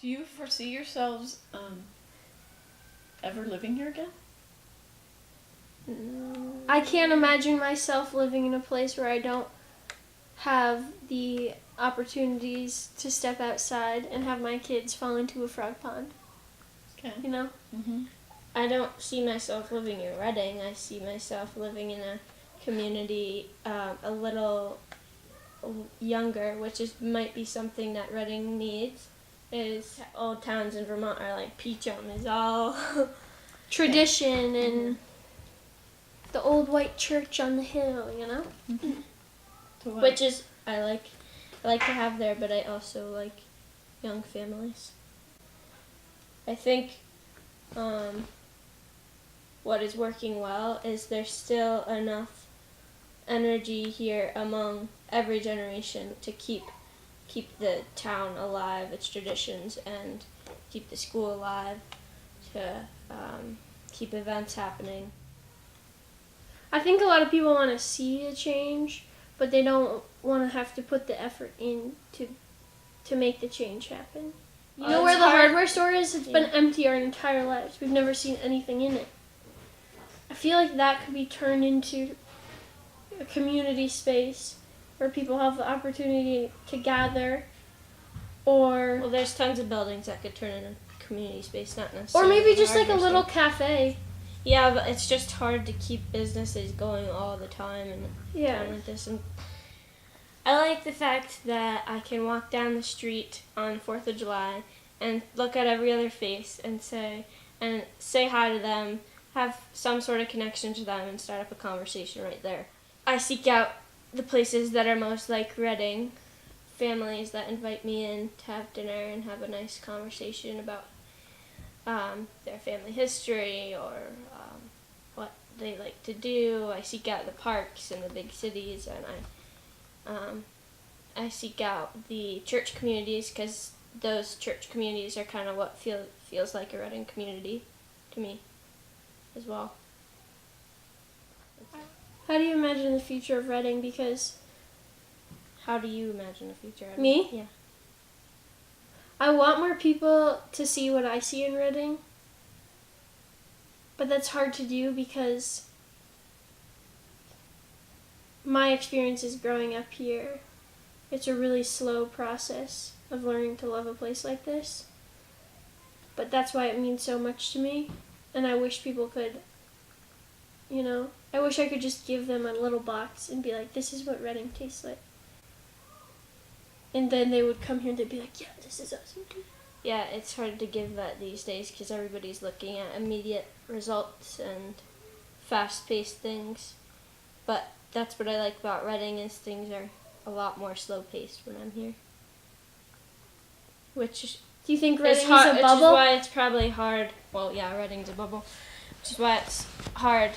Do you foresee yourselves ever living here again? I can't imagine myself living in a place where I don't have the opportunities to step outside and have my kids fall into a frog pond. Okay. You know? Mm-hmm. I don't see myself living in Reading. I see myself living in a community a little younger, which might be something that Reading needs. Is old towns in Vermont are like Peachum is all tradition and the old white church on the hill, you know? Mm-hmm. So which is I like to have there, but I also like young families. I think what is working well is there's still enough energy here among every generation to keep the town alive, its traditions, and keep the school alive, to keep events happening. I think a lot of people want to see a change, but they don't want to have to put the effort in to make the change happen. You know where the hardware store is? It's been empty our entire lives. We've never seen anything in it. I feel like that could be turned into a community space where people have the opportunity to gather, Well, there's tons of buildings that could turn into community space, not necessarily. Or maybe just like a little cafe. Yeah, but it's just hard to keep businesses going all the time and like this. And I like the fact that I can walk down the street on 4th of July and look at every other face and say hi to them, have some sort of connection to them, and start up a conversation right there. I seek out the places that are most like Reading, families that invite me in to have dinner and have a nice conversation about their family history or what they like to do. I seek out the parks in the big cities, and I seek out the church communities, because those church communities are kind of what feels like a Reading community to me as well. How do you imagine the future of Reading? Because how do you imagine the future of me? Yeah. I want more people to see what I see in Reading, but that's hard to do because my experience is growing up here. It's a really slow process of learning to love a place like this, but that's why it means so much to me, and I wish people could, I wish I could just give them a little box and be like, this is what Reading tastes like. And then they would come here and they'd be like, yeah, this is awesome too. Yeah, it's hard to give that these days because everybody's looking at immediate results and fast-paced things. But that's what I like about Reading, is things are a lot more slow-paced when I'm here. Which do you think Reading is a bubble? Which is why it's probably hard. Well, yeah, Reading's a bubble. Which is why it's hard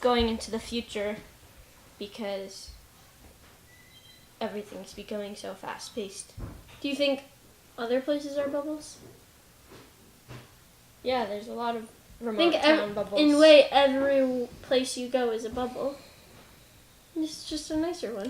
going into the future, because everything's becoming so fast-paced. Do you think other places are bubbles? Yeah, there's a lot of Vermont town bubbles. In a way, every place you go is a bubble. It's just a nicer one.